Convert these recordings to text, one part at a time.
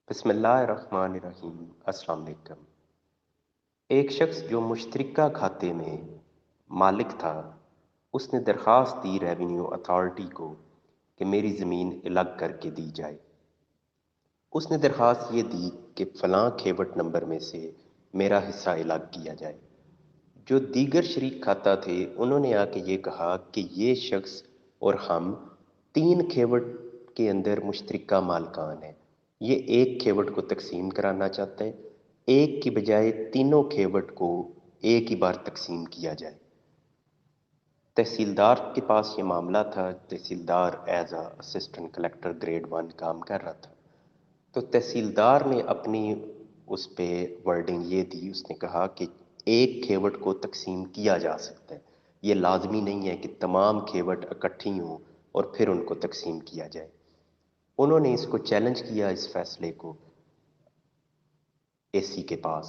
بسم اللہ الرحمن الرحیم۔ السلام علیکم۔ ایک شخص جو مشترکہ کھاتے میں مالک تھا، اس نے درخواست دی ریونیو اتھارٹی کو کہ میری زمین الگ کر کے دی جائے۔ اس نے درخواست یہ دی کہ فلاں کھیوٹ نمبر میں سے میرا حصہ الگ کیا جائے۔ جو دیگر شریک کھاتا تھے انہوں نے آ کے یہ کہا کہ یہ شخص اور ہم 3 کھیوٹ کے اندر مشترکہ مالکان ہیں، یہ ایک کھیوٹ کو تقسیم کرانا چاہتا ہے، ایک کی بجائے تینوں کھیوٹ کو ایک ہی بار تقسیم کیا جائے۔ تحصیلدار کے پاس یہ معاملہ تھا، tehsildar as a assistant collector grade 1 کام کر رہا تھا۔ تو تحصیلدار نے اپنی اس پہ ورڈنگ یہ دی، اس نے کہا کہ ایک کھیوٹ کو تقسیم کیا جا سکتا ہے، یہ لازمی نہیں ہے کہ تمام کھیوٹ اکٹھی ہوں اور پھر ان کو تقسیم کیا جائے۔ انہوں نے اس کو چیلنج کیا، اس فیصلے کو، اے سی کے پاس۔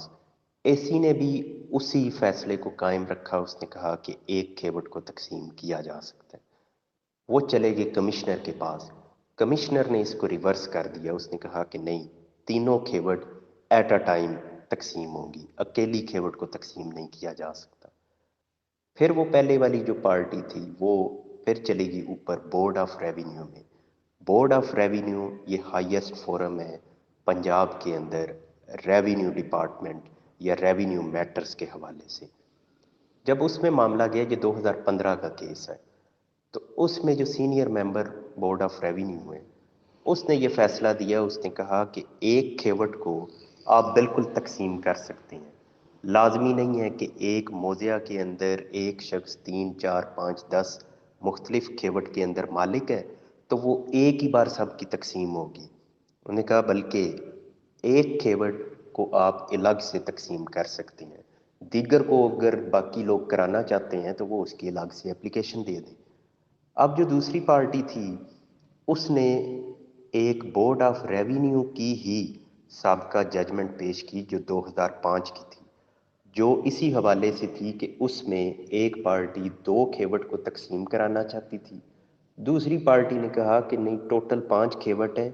اے سی نے بھی اسی فیصلے کو قائم رکھا، اس نے کہا کہ ایک کھیوٹ کو تقسیم کیا جا سکتا ہے۔ وہ چلے گئے کمشنر کے پاس، کمشنر نے اس کو ریورس کر دیا، اس نے کہا کہ نہیں، تینوں کھیوٹ ایٹ اے ٹائم تقسیم ہوں گی، اکیلی کھیوٹ کو تقسیم نہیں کیا جا سکتا۔ پھر وہ پہلے والی جو پارٹی تھی وہ پھر چلے گی اوپر بورڈ آف ریونیو میں۔ بورڈ آف ریونیو یہ ہائیسٹ فورم ہے پنجاب کے اندر ریونیو ڈپارٹمنٹ یا ریونیو میٹرز کے حوالے سے۔ جب اس میں معاملہ گیا، یہ 2015 کا کیس ہے، تو اس میں جو senior member board of revenue ہوئے، اس نے یہ فیصلہ دیا، اس نے کہا کہ ایک کھیوٹ کو آپ بالکل تقسیم کر سکتے ہیں، لازمی نہیں ہے کہ ایک موضع کے اندر ایک شخص 3 4 5 10 مختلف کھیوٹ کے اندر مالک ہے تو وہ ایک ہی بار سب کی تقسیم ہوگی۔ انہوں نے کہا بلکہ ایک کھیوٹ کو آپ الگ سے تقسیم کر سکتے ہیں، دیگر کو اگر باقی لوگ کرانا چاہتے ہیں تو وہ اس کی الگ سے اپلیکیشن دے دیں۔ اب جو دوسری پارٹی تھی اس نے ایک بورڈ آف ریونیو کی ہی سابقہ ججمنٹ پیش کی جو 2005 کی تھی، جو اسی حوالے سے تھی کہ اس میں ایک پارٹی 2 کھیوٹ کو تقسیم کرانا چاہتی تھی، دوسری پارٹی نے کہا کہ نہیں، ٹوٹل 5 کھیوٹ ہیں،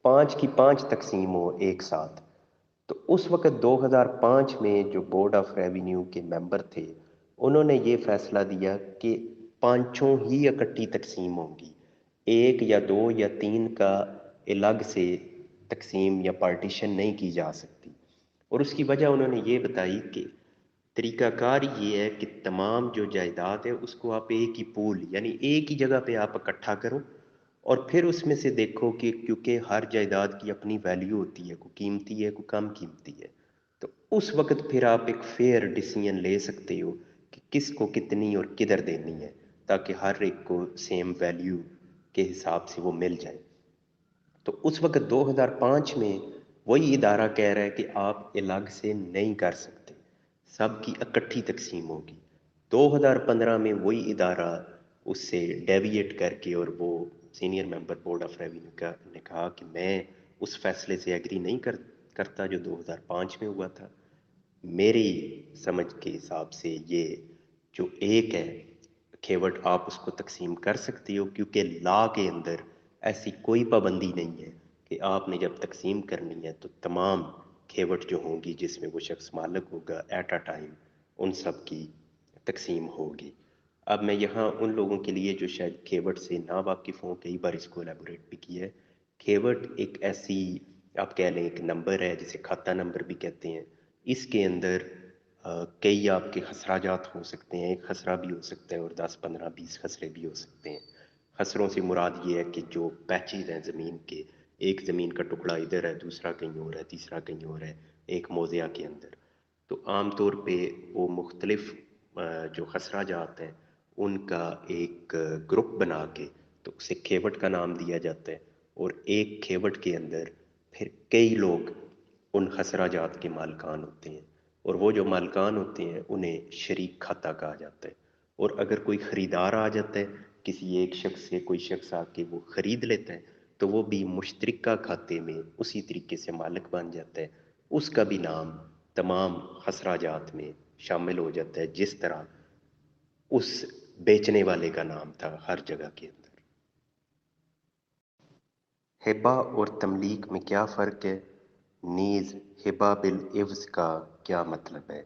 5 کی 5 تقسیم ہو ایک ساتھ۔ تو اس وقت 2005 میں جو بورڈ آف ریونیو کے ممبر تھے انہوں نے یہ فیصلہ دیا کہ پانچوں ہی اکٹھی تقسیم ہوں گی، ایک یا دو یا تین کا الگ سے تقسیم یا پارٹیشن نہیں کی جا سکتی۔ اور اس کی وجہ انہوں نے یہ بتائی کہ طریقہ کار یہ ہے کہ تمام جو جائیداد ہے اس کو آپ ایک ہی پول یعنی ایک ہی جگہ پہ آپ اکٹھا کرو، اور پھر اس میں سے دیکھو کہ کیونکہ ہر جائیداد کی اپنی ویلیو ہوتی ہے، کوئی قیمتی ہے کوئی کم قیمتی ہے، تو اس وقت پھر آپ ایک فیئر ڈیسیژن لے سکتے ہو کہ کس کو کتنی اور کدھر دینی ہے، تاکہ ہر ایک کو سیم ویلیو کے حساب سے وہ مل جائے۔ تو اس وقت 2005 میں وہی ادارہ کہہ رہا ہے کہ آپ الگ سے نہیں کر سکتے، سب کی اکٹھی تقسیم ہوگی۔ 2015 میں وہی ادارہ اس سے ڈیویٹ کر کے، اور وہ senior member board of revenue کا نے کہا کہ میں اس فیصلے سے ایگری نہیں کرتا جو 2005 میں ہوا تھا۔ میری سمجھ کے حساب سے یہ جو ایک ہے کھیوٹ آپ اس کو تقسیم کر سکتے ہو، کیونکہ لا کے اندر ایسی کوئی پابندی نہیں ہے کہ آپ نے جب تقسیم کرنی ہے تو تمام کھیوٹ جو ہوں گی جس میں وہ شخص مالک ہوگا ایٹ اے ٹائم ان سب کی تقسیم ہوگی۔ اب میں یہاں ان لوگوں کے لیے جو شاید کھیوٹ سے نا واقف ہوں، کئی بار اس کو الیبوریٹ بھی کیا ہے، کھیوٹ ایک ایسی آپ کہہ لیں ایک نمبر ہے جسے کھاتہ نمبر بھی کہتے ہیں۔ اس کے اندر کئی آپ کے خسراجات ہو سکتے ہیں، ایک خسرہ بھی ہو سکتا ہے اور 10 15 20 خسرے بھی ہو سکتے ہیں۔ خسروں سے مراد یہ ہے کہ جو پیچز ہیں زمین کے، ایک زمین کا ٹکڑا ادھر ہے، دوسرا کہیں اور ہے، تیسرا کہیں اور ہے ایک موضع کے اندر، تو عام طور پہ وہ مختلف جو خسرہ جات ہیں ان کا ایک گروپ بنا کے تو اسے کھیوٹ کا نام دیا جاتا ہے، اور ایک کھیوٹ کے اندر پھر کئی لوگ ان خسرہ جات کے مالکان ہوتے ہیں، اور وہ جو مالکان ہوتے ہیں انہیں شریک کھاتہ کہا جاتا ہے۔ اور اگر کوئی خریدار آ جاتا ہے کسی ایک شخص سے، کوئی شخص آ کے وہ خرید لیتا ہے تو وہ بھی مشترکہ کھاتے میں اسی طریقے سے مالک بن جاتا ہے، اس کا بھی نام تمام خسرہ جات میں شامل ہو جاتا ہے جس طرح اس بیچنے والے کا نام تھا ہر جگہ کے اندر۔ ہبہ اور تملیک میں کیا فرق ہے؟ نیز ہبا بالعوض کا کیا مطلب ہے؟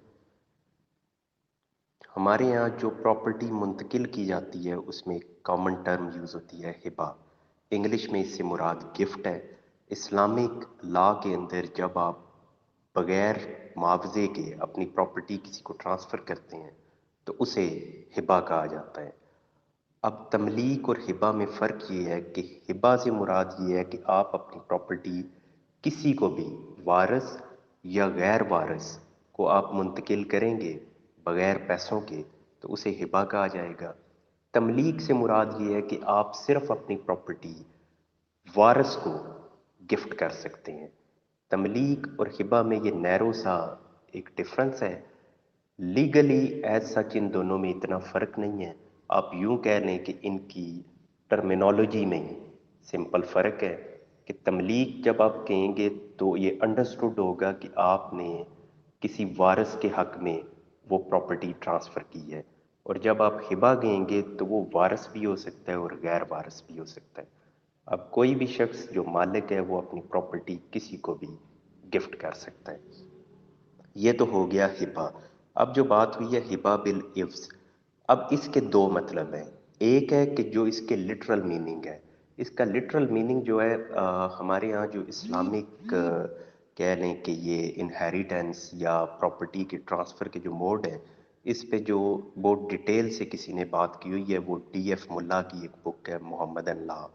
ہمارے یہاں جو پراپرٹی منتقل کی جاتی ہے اس میں ایک کامن ٹرم یوز ہوتی ہے ہبا، انگلش میں اس سے مراد گفٹ ہے۔ اسلامک لا کے اندر جب آپ بغیر معاوضے کے اپنی پراپرٹی کسی کو ٹرانسفر کرتے ہیں تو اسے ہبا کہا جاتا ہے۔ اب تملیک اور ہبا میں فرق یہ ہے کہ ہبا سے مراد یہ ہے کہ آپ اپنی پراپرٹی کسی کو بھی، وارث یا غیر وارث کو آپ منتقل کریں گے بغیر پیسوں کے تو اسے ہبا کہا جائے گا۔ تملیک سے مراد یہ ہے کہ آپ صرف اپنی پراپرٹی وارث کو گفٹ کر سکتے ہیں۔ تملیک اور ہبا میں یہ نیرو سا ایک ڈفرنس ہے۔ لیگلی ایز سچ ان دونوں میں اتنا فرق نہیں ہے، آپ یوں کہہ لیں کہ ان کی ٹرمینالوجی میں ہی سمپل فرق ہے کہ تملیک جب آپ کہیں گے تو یہ انڈرسٹوڈ ہوگا کہ آپ نے کسی وارث کے حق میں وہ پراپرٹی ٹرانسفر کی ہے، اور جب آپ ہبا کہیں گے تو وہ وارث بھی ہو سکتا ہے اور غیر وارث بھی ہو سکتا ہے۔ اب کوئی بھی شخص جو مالک ہے وہ اپنی پراپرٹی کسی کو بھی گفٹ کر سکتا ہے۔ یہ تو ہو گیا ہبا۔ اب جو بات ہوئی ہے ہبا بالعوض، اب اس کے دو مطلب ہیں۔ ایک ہے کہ جو اس کے لٹرل میننگ ہے، اس کا لٹرل میننگ جو ہے ہمارے ہاں جو اسلامک کہہ لیں کہ یہ انہیریٹنس یا پراپرٹی کے ٹرانسفر کے جو موڈ ہیں، اس پہ جو بہت ڈیٹیل سے کسی نے بات کی ہوئی ہے وہ ڈی ایف ملا کی ایک بک ہے محمد اللہ،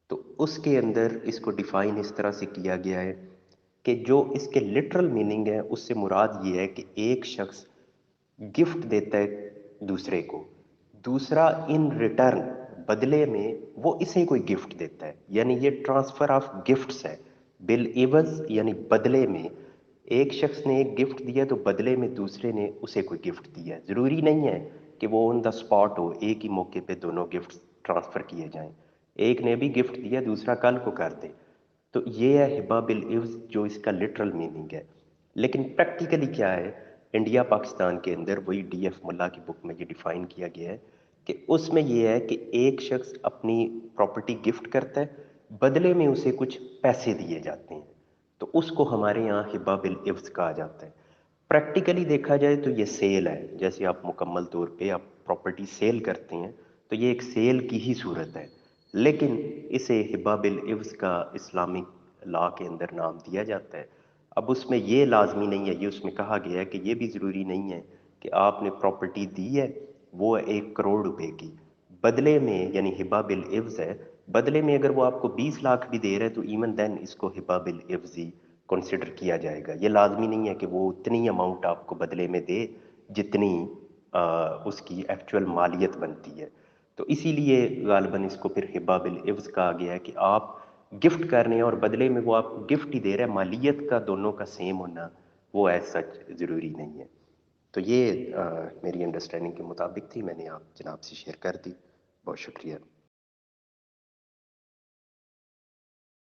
تو اس کے اندر اس کو ڈیفائن اس طرح سے کیا گیا ہے کہ جو اس کے لٹرل میننگ ہے اس سے مراد یہ ہے کہ ایک شخص گفٹ دیتا ہے دوسرے کو، دوسرا ان ریٹرن بدلے میں وہ اسے کوئی گفٹ دیتا ہے، یعنی یہ ٹرانسفر آف گفٹس ہے۔ بالعوض یعنی بدلے میں ایک شخص نے ایک گفٹ دیا تو بدلے میں دوسرے نے اسے کوئی گفٹ دیا ہے۔ ضروری نہیں ہے کہ وہ آن دا اسپاٹ ہو، ایک ہی موقع پہ دونوں گفٹ ٹرانسفر کیے جائیں، ایک نے بھی گفٹ دیا دوسرا کل کو کر دے، تو یہ ہے ہبا بالعوض جو اس کا لٹرل میننگ ہے۔ لیکن پریکٹیکلی کیا ہے، انڈیا پاکستان کے اندر وہی ڈی ایف ملا کی بک میں یہ ڈیفائن کیا گیا ہے کہ اس میں یہ ہے کہ ایک شخص اپنی پراپرٹی گفٹ کرتا ہے، بدلے میں اسے کچھ پیسے دیے جاتے ہیں، تو اس کو ہمارے یہاں ہبا بالعوض کہا جاتا ہے۔ پریکٹیکلی دیکھا جائے تو یہ سیل ہے، جیسے آپ مکمل طور پہ آپ پراپرٹی سیل کرتے ہیں تو یہ ایک سیل کی ہی صورت ہے، لیکن اسے ہبا بالعوض کا اسلامک لا کے اندر نام دیا جاتا ہے۔ اب اس میں یہ لازمی نہیں ہے، یہ اس میں کہا گیا ہے کہ یہ بھی ضروری نہیں ہے کہ آپ نے پراپرٹی دی ہے وہ 1 کروڑ روپے کی، بدلے میں یعنی ہبا بالعوض ہے، بدلے میں اگر وہ آپ کو 20 لاکھ بھی دے رہے تو ایون دین اس کو ہبا بالعوض ہی کنسیڈر کیا جائے گا۔ یہ لازمی نہیں ہے کہ وہ اتنی اماؤنٹ آپ کو بدلے میں دے جتنی اس کی ایکچوئل مالیت بنتی ہے، تو اسی لیے غالباً اس کو پھر ہبا بالعوض کہا گیا ہے کہ آپ گفٹ کر رہے ہیں اور بدلے میں وہ آپ کو گفٹ ہی دے رہا ہے، مالیت کا دونوں کا سیم ہونا وہ ایز سچ ضروری نہیں ہے۔ تو یہ میری انڈرسٹینڈنگ کے مطابق تھی، میں نے آپ جناب سے شیئر کر دی۔ بہت شکریہ۔